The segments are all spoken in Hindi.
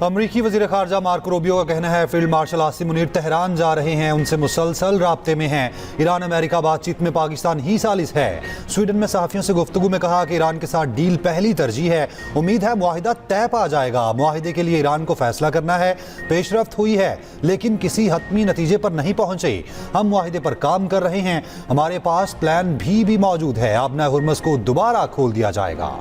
अमरीकी वज़ीर ख़ारजा मार्को रूबियो का कहना है field marshal Asim Munir Tehran जा रहे हैं, उनसे मुसलसल राब्ते में हैं। ईरान अमेरिका बातचीत में पाकिस्तान ही सालिस है। स्वीडन में सहाफ़ियों से गुफ्तगू में कहा कि ईरान के साथ डील पहली तरजीह है। उम्मीद है मुआहिदा तय पा जाएगा। मुआहिदे के लिए ईरान को फैसला करना है। पेशरफ्त हुई है लेकिन किसी हतमी नतीजे पर नहीं पहुंचे। हम मुआहिदे पर काम कर रहे हैं। हमारे पास प्लान भी मौजूद है। आबना हुर्मुज़ को दोबारा खोल दिया जाएगा।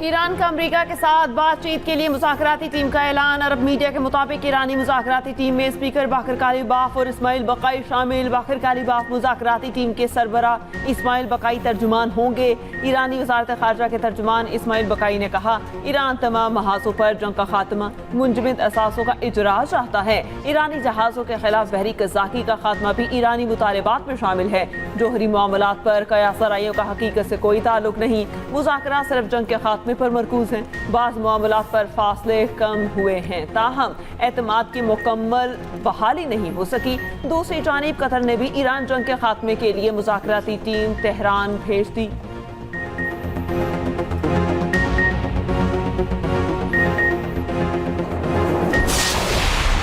ईरान का अमेरिका के साथ बातचीत के लिए मुज़ाकराती टीम का ऐलान। अरब मीडिया के मुताबिक ईरानी मुज़ाकराती टीम में स्पीकर बाकर कालीबाफ और इस्माइल बकाई शामिल। बाकर कालीबाफ मुज़ाकराती टीम के सरबरा, इस्माइल बकाई तर्जुमान होंगे। ईरानी वज़ारत ख़ारजा के तर्जुमान इस्माइल बकाई ने कहा, ईरान तमाम महाजों पर जंग का खात्मा, मुंजमद असासों का इजरा चाहता है। ईरानी जहाज़ों के खिलाफ बहरी कज़ाकी का खात्मा भी ईरानी मुतालबात में शामिल है। जोहरी मामलात पर कयासराइयों का हकीकत से कोई ताल्लुक नहीं। मुज़ाकरात सिर्फ जंग के खात्मे पर मरकूज हैं। बाज़ मामलात पर फासले कम हुए हैं, ताहम एतमाद की मुकम्मल बहाली नहीं हो सकी। दूसरी जानिब कतर ने भी ईरान जंग के खात्मे के लिए मुज़ाकराती टीम तेहरान भेज दी।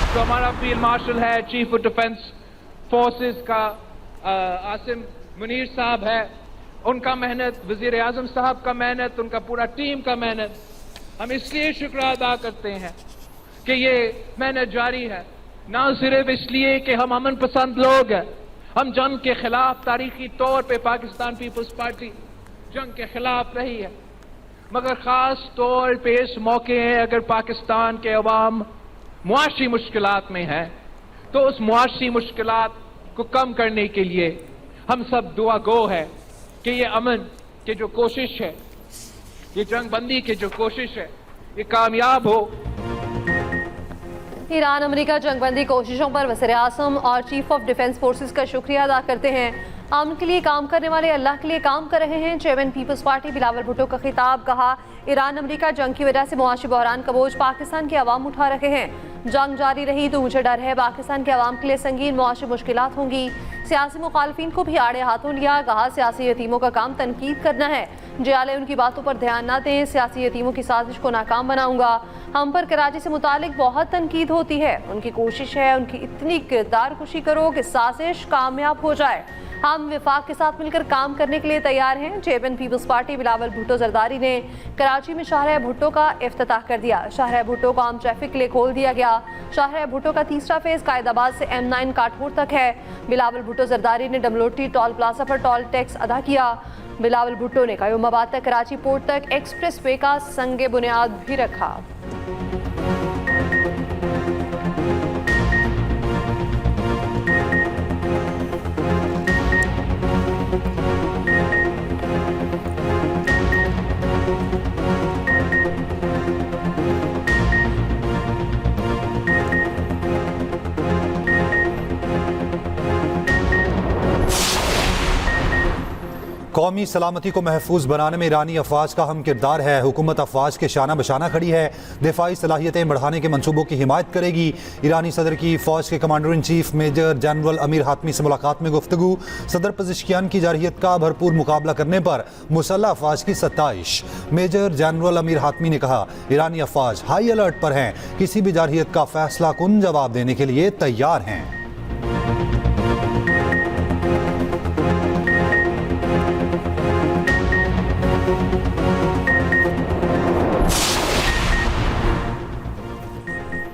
तो हमारा फील्ड मार्शल है, चीफ ऑफ डिफेंस फोर्सेस का आसिम मुनीर साहब है। उनका मेहनत, वजीर आजम साहब का मेहनत, उनका पूरा टीम का मेहनत, हम इसलिए शुक्र अदा करते हैं कि ये मेहनत जारी है। ना सिर्फ इसलिए कि हम अमन पसंद लोग हैं, हम जंग के खिलाफ तारीखी तौर पे पाकिस्तान पीपल्स पार्टी जंग के खिलाफ रही है, मगर खास तौर पे इस मौके है अगर पाकिस्तान के अवाम मुआशी मुश्किलात में है तो उस मुआशी मुश्किलात को कम करने के लिए हम सब दुआ गो है कि ये अमन की जो कोशिश है, ये जंगबंदी की जो कोशिश है, ये कामयाब हो। ईरान अमेरिका जंगबंदी कोशिशों पर वज़ीर आज़म और चीफ ऑफ डिफेंस फोर्सेस का शुक्रिया अदा करते हैं। अमन के लिए काम करने वाले अल्लाह के लिए काम कर रहे हैं। चेयरमैन पीपल्स पार्टी बिलावल भुट्टो का खिताब। कहा, ईरान अमेरिका जंग की वजह से मुआशी बहरान का बोझ पाकिस्तान के अवाम उठा रहे हैं। जंग जारी रही तो मुझे डर है पाकिस्तान के अवाम के लिए संगीन मुआशी मुश्किलात होंगी। सियासी मुखालफिन को भी आड़े हाथों लिया। कहा, सियासी यतीमों का काम तनकीद करना है। जयाले उनकी बातों पर ध्यान न दें। सियासी यतीमों की साजिश को नाकाम बनाऊंगा। हम पर कराची से मुतालिक बहुत तनकीद होती है। उनकी कोशिश है उनकी इतनी किरदार कुशी करो कि साजिश कामयाब हो जाए। हम विफाक के साथ मिलकर काम करने के लिए तैयार हैं। चेयरमैन पीपल्स पार्टी बिलावल भुट्टो जरदारी ने कराची में शाहराह भुट्टो का इफ्तिताह कर दिया। शाहराह भुट्टो को आम ट्रैफिक के लिए खोल दिया गया। शाहराह भुट्टो का तीसरा फेज कायदाबाद से M9 काठपुर तक है। बिलावल भुट्टो जरदारी ने डमलोटी टोल प्लाजा पर टोल टैक्स अदा किया। बिलावल भुट्टो ने कयूमाबाद तक कराची पोर्ट तक एक्सप्रेस वे का संगे बुनियाद भी रखा। कौमी सलामती को महफूज बनाने में ईरानी अफवाज का अहम किरदार है। हुकूमत अफवाज के शाना बशाना खड़ी है। दिफाई सलाहियतें बढ़ाने के मनसूबों की हिमायत करेगी। ईरानी सदर की फ़ौज के commander in chief major general Amir Hatami से मुलाकात में गुफ्तगू। सदर पज़िशकियान की जारहियत का भरपूर मुकाबला करने पर मुसल्लह अफवाज की सत्ताइश। मेजर जनरल अमीर हातमी ने कहा, ईरानी अफवाज हाई अलर्ट पर हैं, किसी भी जारहियत का फैसला कुन जवाब देने के लिए तैयार हैं।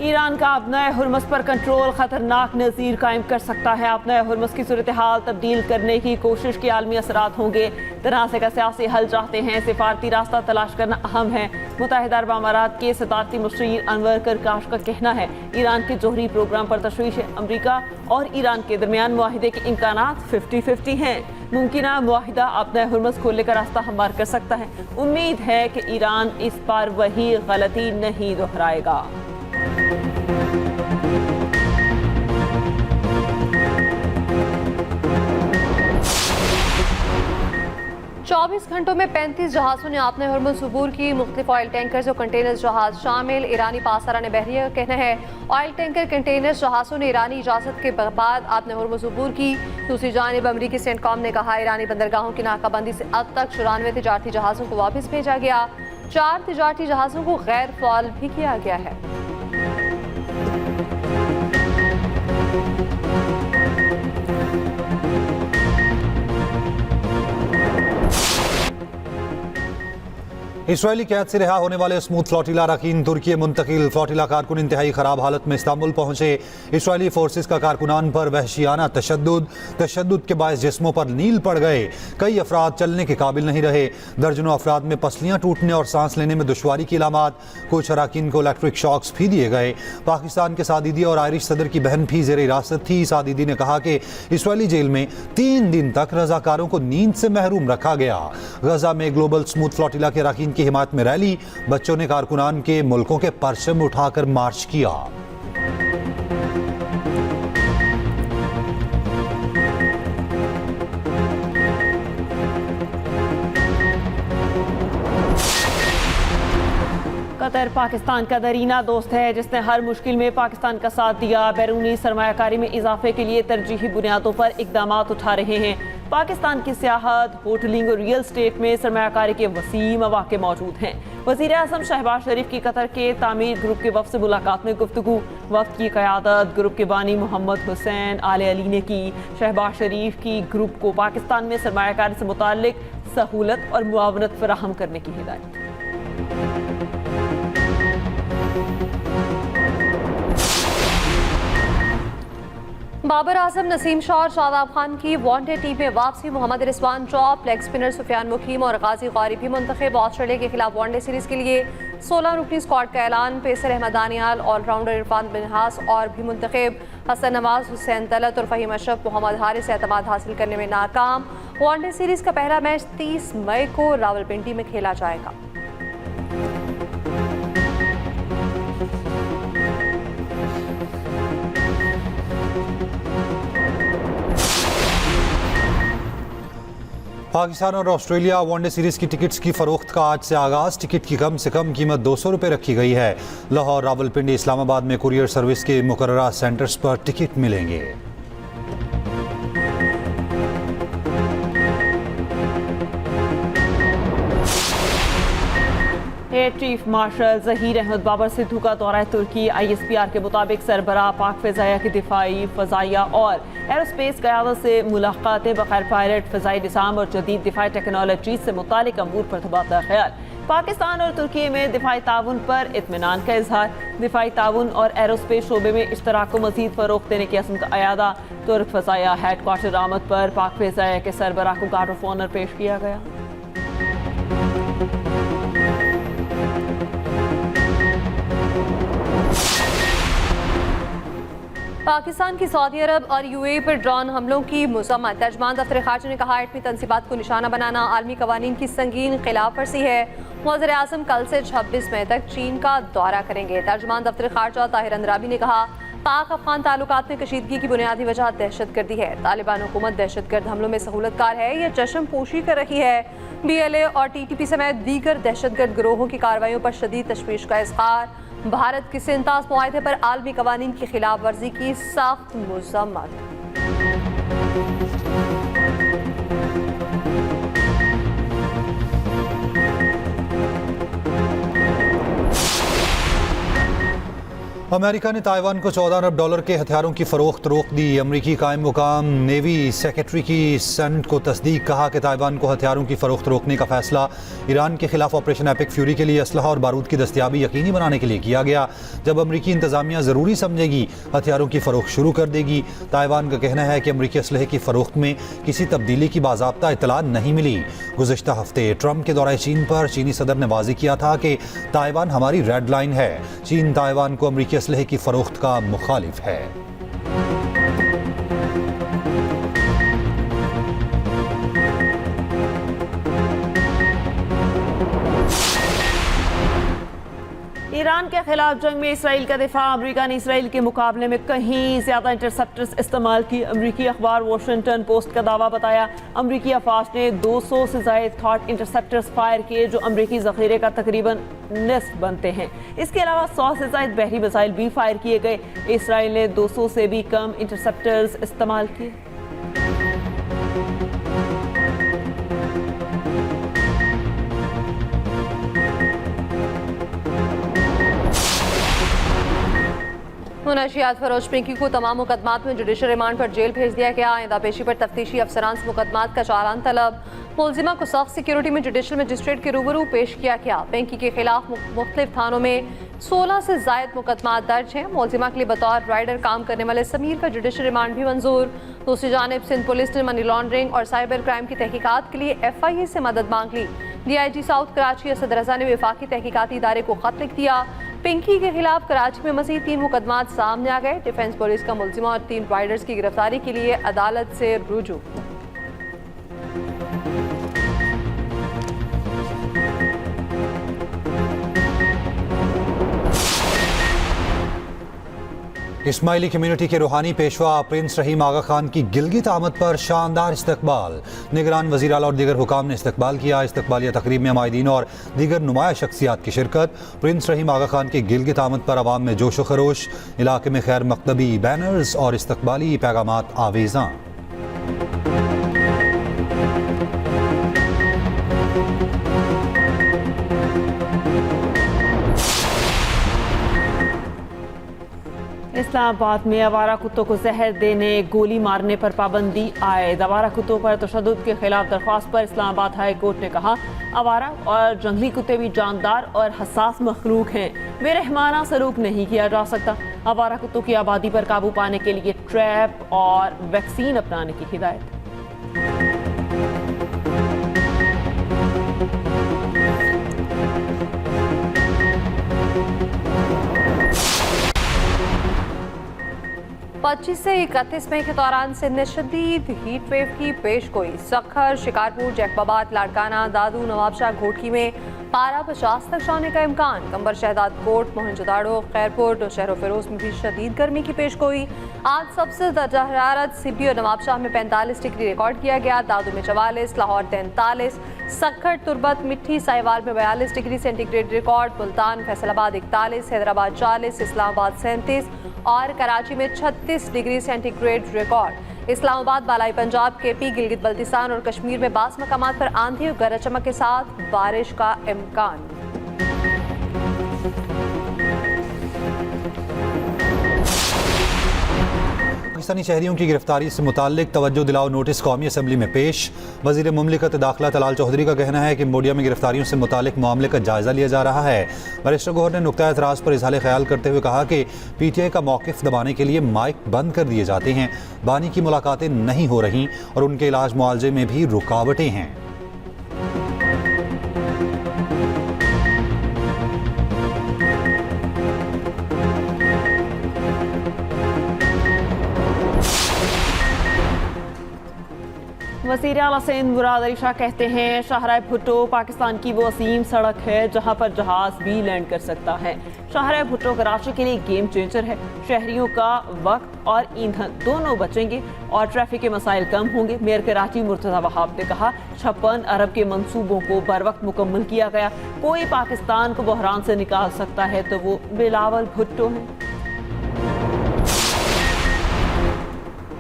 ईरान का अपना हुर्मुज़ पर कंट्रोल खतरनाक नज़ीर कायम कर सकता है। अपना हुर्मुज़ की सूरत हाल तब्दील करने की कोशिश के आलमी असरात होंगे। तनाज़े का सियासी हल चाहते हैं, सिफारती रास्ता तलाश करना अहम है। मुत्तहिदा अरब अमारात के सदारती मुशीर अनवर करकाश का कहना है, ईरान के जोहरी प्रोग्राम पर तशवीश है। अमरीका और ईरान के दरमियान मुआहिदे के इम्कानात 50-50 हैं। मुमकिन मुआहिदा अपना हुर्मुज़ खोलने का रास्ता हमवार कर सकता है। उम्मीद है कि ईरान इस बार वही गलती नहीं दोहराएगा। 24 घंटों में 35 जहाज़ों ने आपने हरमुज़ अबूर की। मुख्तलिफ ऑयल टैंकर्स और कंटेनर जहाज शामिल। ईरानी पासदारान बहरिया का कहना है ऑयल टैंकर कंटेनर जहाज़ों ने ईरानी इजाज़त के बाद आपने हरमुज़ अबूर की। दूसरी जानिब अमरीकी सेंटकॉम ने कहा ईरानी बंदरगाहों की नाकाबंदी से अब तक 94 तिजारती जहाज़ों को वापस भेजा गया। 4 तिजारती जहाज़ों को गैर फ़ाल भी किया गया है। इसराइली कैद से रिहा होने वाले स्मूथ फ्लोटिला अरकान तुर्की मुंतकिल। फ्लोटिला कारकुन इंतहाई खराब हालत में इस्तांबुल पहुंचे। इसराइली फोर्सेस का कारकुनान पर वहशियाना तशद्दुद के बायस जिस्मों पर नील पड़ गए। कई अफराद चलने के काबिल नहीं रहे। दर्जनों अफराद में पसलियां टूटने और सांस लेने में दुश्वारी की अलामात। कुछ अरकान को इलेक्ट्रिक शॉक्स भी दिए गए। पाकिस्तान के सादीदी और आयरिश सदर की बहन भी जेर हिरासत थी। सादीदी ने कहा कि इसराइली जेल में 3 दिन तक रजाकारों को नींद से महरूम रखा गया। गजा में ग्लोबल स्मूथ फ्लोटिला के अरकान की हिमायत में रैली। बच्चों ने कारकुनान के मुल्कों के परचम उठाकर मार्च किया। कतर पाकिस्तान का दरीना दोस्त है जिसने हर मुश्किल में पाकिस्तान का साथ दिया। बैरूनी सरमायाकारी में इजाफे के लिए तरजीही बुनियादों पर इकदाम उठा रहे हैं। पाकिस्तान की सियाहत, होटलिंग और रियल स्टेट में सरमायाकारी के वसीम मौके मौजूद हैं। वज़ीर-ए-आज़म शहबाज शरीफ की कतर के तामीर ग्रुप के वफ़द से मुलाकात में गुफ्तगू। वफ़द की क़यादत ग्रुप के बानी मोहम्मद हुसैन आले अली ने की। शहबाज शरीफ की ग्रुप को पाकिस्तान में सरमायाकारी से मुताल्लिक सहूलत और मुआवनत फराहम करने की हिदायत। बाबर आजम, नसीम शाह और शादाब खान की वांटेड टीम में वापसी। Mohammad Rizwan drop, leg spinner Sufiyan Muqeem और गाजी गौरी भी मुंतखब। ऑस्ट्रेलिया के खिलाफ वनडे सीरीज के लिए 16 रुकनी स्क्वाड का ऐलान। पेसर अहमद दानियाल, ऑलराउंडर इरफान बिनहास और भी मुंतखब। हसन नवाज, हुसैन तलत और फ़हीम अशरफ मोहम्मद हारिस से एतमाद हासिल करने में नाकाम। वनडे सीरीज का पहला मैच 30 मई को रावलपिंडी में खेला जाएगा। पाकिस्तान और ऑस्ट्रेलिया वनडे सीरीज की टिकट्स की फरोख्त का आज से आगाज। टिकट की कम से कम कीमत 200 रुपये रखी गई है। लाहौर, रावलपिंडी, इस्लामाबाद में कुरियर सर्विस के मुकर्ररा सेंटर्स पर टिकट मिलेंगे। Air chief marshal Zaheer Ahmed Babar Sidhu का दौरा तुर्की। ISPR के मुताबिक सरबराह पाक फ़िज़ाया की दिफाई, फ़ज़ाइया और एरोस्पेस क़यादत से मुलाकातें, बग़ैर पायलट फ़ज़ाई निज़ाम और जदीद दिफाई टेक्नोलॉजी से मुतालिक अमूर पर तबादला ख्याल। पाकिस्तान और तुर्की में दिफाई ताउन पर इत्मीनान का इजहार। दिफाई ताउन और एरोस्पेस शोबे में इश्तराक को मज़ीद फ़रोग़ देने की असम का अयादा। तुर्क फ़ज़ाइया हेड क्वार्टर आमद पर पाक फ़िज़ाया के सरबराह को गार्ड ऑफ ऑनर पेश किया गया। पाकिस्तान की सऊदी अरब और UAE पर ड्रोन हमलों की मज़म्मत। तर्जमान दफ्तर खारजा ने कहा एटमी तनसीबात को निशाना बनाना आलमी कवानीन की संगीन खिलाफ वर्जी है। वज़ीर-ए-आज़म कल से 26 मई तक चीन का दौरा करेंगे। तर्जमान दफ्तर खारजा ताहिर अंद्राबी ने कहा पाक अफगान ताल्लुकात में कशीदगी की बुनियादी वजह दहशतगर्दी है। तालिबान हुकूमत दहशतगर्द हमलों में सहूलतकार है या चश्म पोशी कर रही है। BLA और TTP समेत दीगर दहशतगर्द गिरोहों की कार्रवाइयों पर शदीद तशवीश का इज़हार। भारत की सिंतास मुआहदे पर आलमी कवानीन की खिलाफ वर्जी की सख्त मज़म्मत। अमेरिका ने ताइवान को $14 अरब के हथियारों की फरोख्त रोक दी। अमरीकी कायम मुकाम नेवी सेक्रेटरी की सेनेट को तस्दीक। कहा कि ताइवान को हथियारों की फरोख्त रोकने का फैसला ईरान के खिलाफ ऑपरेशन एपिक फ्यूरी के लिए असलहा और बारूद की दस्तियाबी यकीनी बनाने के लिए किया गया। जब अमरीकी इंतजामिया ज़रूरी समझेगी हथियारों की फरोख्त शुरू कर देगी। ताइवान का कहना है कि अमरीकी असलहे की फरोख्त में किसी तब्दीली की बाज़ाब्ता इतला नहीं मिली। गुज़िश्ता हफ्ते ट्रंप के दौरे चीन पर चीनी सदर ने वाज़ेह किया था कि ताइवान हमारी रेड लाइन है। चीन ताइवान को अमरीकी असलहे की फरोख्त का मुखालिफ है। ईरान के खिलाफ जंग में इसराइल का दिफा। अमेरिका ने इसराइल के मुकाबले में कहीं ज़्यादा इंटरसेप्टर्स इस्तेमाल की। अमेरिकी अखबार वॉशिंगटन पोस्ट का दावा बताया। अमेरिकी अफवाज ने 200 से ज़ायद थॉट इंटरसेप्टर्स फायर किए जो अमेरिकी ज़ख़ीरे का तकरीबन निस्फ बनते हैं। इसके अलावा 100 से ज़ायद बहरी मिसाइल भी फायर किए गए। इसराइल ने 200 से भी कम इंटरसेप्टर्स इस्तेमाल किए। मुनशियात फरोज पिंकी को तमाम मुकदमात में जुडिशल रिमांड पर जेल भेज दिया गया। आइंदा पेशी पर तफ्तीशी अफसरान से मुकदमात का चालान तलब। मुलजिमा को सख्त सिक्योरिटी में जुडिशल मजिस्ट्रेट के रूबरू पेश किया गया। पिंकी के खिलाफ मुख्तलिफ थानों में 16 से जायद मुकदमात दर्ज हैं। मुलजिमा के लिए बतौर राइडर काम करने वाले समीर का जुडिशल रिमांड भी मंजूर। दूसरी जानिब सिंध पुलिस ने मनी लॉन्ड्रिंग और साइबर क्राइम की तहकीकात के लिए FIA से मदद मांग ली। DIG साउथ कराची असद रजा ने वफाकी तहकीकाती इदारे को खत लिख दिया। पिंकी के खिलाफ कराची में मज़ीद 3 मुकदमात सामने आ गए। डिफेंस पुलिस का मुलजिमा और 3 राइडर्स की गिरफ्तारी के लिए अदालत से रुजू। इस्माइली कम्युनिटी के रूहानी पेशवा प्रिंस रहीम आगा खान की गिलगित आमद पर शानदार इस्तकबाल। निगरान वज़ीर आला और दीगर हुकाम ने इस्तकबाल किया। इस्तकबालिया तकरीब में अमायदीन और दीगर नुमाया शख्सियात की शिरकत। प्रिंस रहीम आगा खान की गिलगित आमद पर आवाम में जोश व खरोश। इलाके में खैर मकतबी बैनर्स और इस्तकबाली पैगामात आवेज़ां। इस्लामाबाद में आवारा कुत्तों को जहर देने गोली मारने पर पाबंदी आयद। आवारा कुत्तों पर तशद्दुद के खिलाफ दरख्वास्त पर इस्लामाबाद हाई कोर्ट ने कहा आवारा और जंगली कुत्ते भी जानदार और हसास मखलूक हैं, बेरहमाना सलूक नहीं किया जा सकता। आवारा कुत्तों की आबादी पर काबू पाने के लिए ट्रैप और वैक्सीन अपनाने की हिदायत। पच्चीस से 31 मई के दौरान सिंध में शदीद हीट वेव की पेशगोई। सखर, शिकारपुर, जैकबाबाद, लाड़काना, दादू, नवाबशाह, घोटकी में पारा 50 तक जाने का इम्कान। कंबर, शहदाद कोट, मोहनजोदाड़ो, खैरपुर और शहर फिरोज में भी शदीद गर्मी की पेशगोई। आज सबसे दर्जा हरारत सिब्बी और नवाबशाह में 45 डिग्री रिकॉर्ड किया गया। दादू में 44, लाहौर 43, सखर, तुरबत, मिट्टी, साहिवाल में 42 degree centigrade record. Multan, Faisalabad 41, Hyderabad 40, Islamabad 37 और कराची में 36 डिग्री सेंटीग्रेड रिकॉर्ड। इस्लामाबाद, बालाई पंजाब, KP, गिलगित बल्तिस्तान और कश्मीर में बास मकामात पर आंधी और गरज चमक के साथ बारिश का इम्कान। पाकिस्तानी शहरियों की गिरफ्तारी से मुताल्लिक तवज्जो दिलाओ नोटिस कौमी असम्बली में पेश। वज़ीर मुमलिकत दाखिला तलाल चौधरी का कहना है कि मोडिया में गिरफ्तारियों से मुताल्लिक मामले का जायजा लिया जा रहा है। बैरिस्टर गौहर ने नुक्ता एतराज़ पर इज़हार ख्याल करते हुए कहा कि PTI का मौक़िफ़ दबाने के लिए माइक बंद कर दिए जाते हैं, बानी की मुलाकातें नहीं हो रहीं और उनके इलाज मुआवजे में भी रुकावटें हैं। वज़ीर आला सिंध मुराद अली शाह कहते हैं शाहराह भुट्टो पाकिस्तान की वो असीम सड़क है जहां पर जहाज भी लैंड कर सकता है। शाहराह भुट्टो कराची के लिए गेम चेंजर है। शहरियों का वक्त और ईंधन दोनों बचेंगे और ट्रैफिक के मसाइल कम होंगे। मेयर कराची मुर्तज़ा वहाब ने कहा 56 अरब के मंसूबों को बर वक्त मुकम्मल किया गया। कोई पाकिस्तान को बहरान से निकाल सकता है तो वो बिलावल भुट्टो हैं।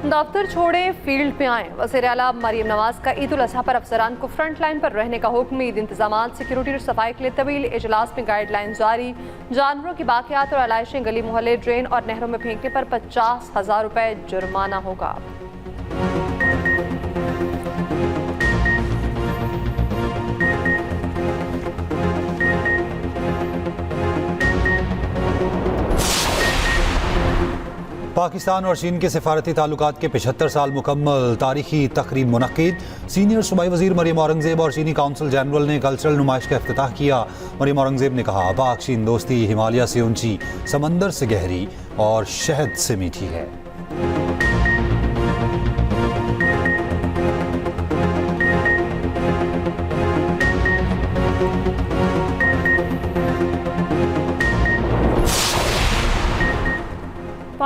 दफ्तर छोड़े फील्ड में आए। वज़ीर आला मरीम नवाज का ईद उल अज़हा पर अफसरान को फ्रंट लाइन पर रहने का हुक्म। ईद इंतजामात, सिक्योरिटी और सफाई के लिए तवील इजलास में गाइडलाइन जारी। जानवरों की बाकियात और आलाइशें गली मोहल्ले, ड्रेन और नहरों में फेंकने पर 50,000 रुपए जुर्माना होगा। पाकिस्तान और चीन के सिफारती ताल्लुकात के 75 साल मुकम्मल। तारीखी तकरीब मुनक्किद। सीनियर सूबाई वज़ीर मरियम औरंगज़ेब और चीनी काउंसिल जनरल ने कल्चरल नुमाइश का इफ्तिताह किया। मरियम औरंगज़ेब ने कहा पाक चीन दोस्ती हिमालय से ऊंची, समंदर से गहरी और शहद से मीठी है।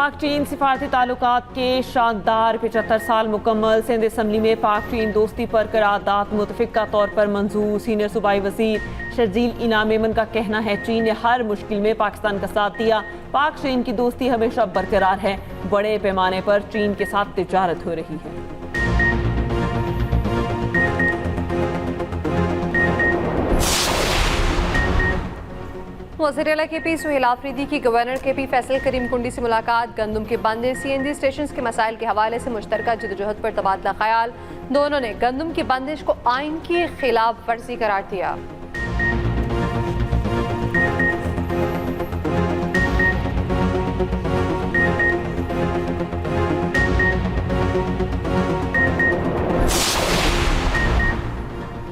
पाक चीन सिफारती ताल्लुकात के शानदार 75 साल मुकम्मल। सिंध असम्बली में पाक चीन दोस्ती पर करारदाद मुतफिका तौर पर मंजूर। सीनियर सूबाई वजीर शर्जील इनाम मेमन का कहना है चीन ने हर मुश्किल में पाकिस्तान का साथ दिया। पाक चीन की दोस्ती हमेशा बरकरार है। बड़े पैमाने पर चीन के साथ तिजारत हो रही है। वज़ीर आला KP सुहेल आफरीदी की गवर्नर KP फैसल करीम कुंडी से मुलाकात। गंदम के बंदिश CNG स्टेशन के मसाइल के हवाले से मुश्तरका जदोजहद पर तबादला ख्याल। दोनों ने गंदम की बंदिश को आइन की खिलाफ वर्जी करार दिया।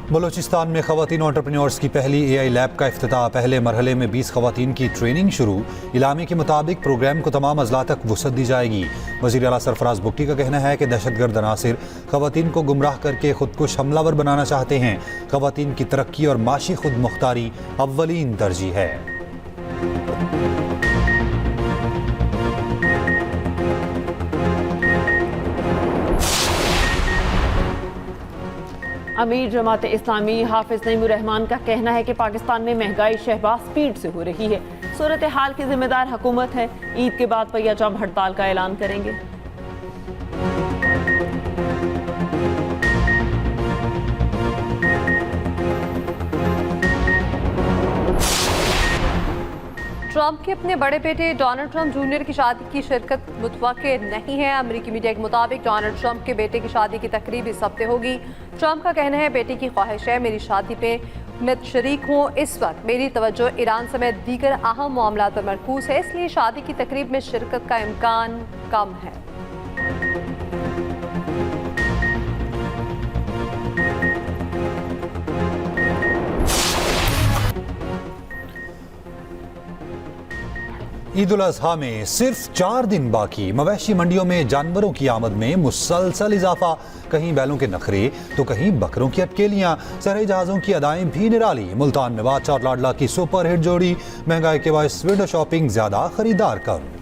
बलूचिस्तान में खवातीन एंटरप्रेन्योर्स की पहली AI लैब का इफ्तिताह। पहले मरहले में 20 खवातीन की ट्रेनिंग शुरू। इलामी के मुताबिक प्रोग्राम को तमाम अजला तक वुसअत दी जाएगी। वज़ीर आला सरफराज बुगटी का कहना है कि दहशतगर्द अनासिर खवातीन को गुमराह करके खुदकुश हमलावर बनाना चाहते हैं। खवातीन की तरक्की और माशी खुद मुख्तारी अव्वलीन तरजीह है। अमीर जमात इस्लामी हाफिज नईमुर रहमान का कहना है कि पाकिस्तान में महंगाई शहबाज स्पीड से हो रही है। सूरत हाल की जिम्मेदार हुकूमत है। ईद के बाद पहिया जम हड़ताल का ऐलान करेंगे। ट्रंप के अपने बड़े बेटे डोनाल्ड ट्रंप जूनियर की शादी की शिरकत मुतवक्किर नहीं है। अमेरिकी मीडिया के मुताबिक डोनाल्ड ट्रंप के बेटे की शादी की तकरीब इस हफ्ते होगी। ट्रंप का कहना है बेटे की ख्वाहिश है मेरी शादी पे मैं शरीक हूँ। इस वक्त मेरी तवज्जो ईरान समेत दीगर अहम मामला पर मरकूज है, इसलिए शादी की तकरीब में शिरकत का इम्कान कम है। ईद उल अज़हा में सिर्फ 4 दिन बाकी। मवेशी मंडियों में जानवरों की आमद में मुसलसल इजाफा। कहीं बैलों के नखरे तो कहीं बकरों की अटकेलियां। सरहदी जहाज़ों की अदाएं भी निराली। मुल्तान में बादशाह और लाडला की सुपर हिट जोड़ी। महंगाई के बायस विंडो शॉपिंग ज्यादा, खरीदार कम।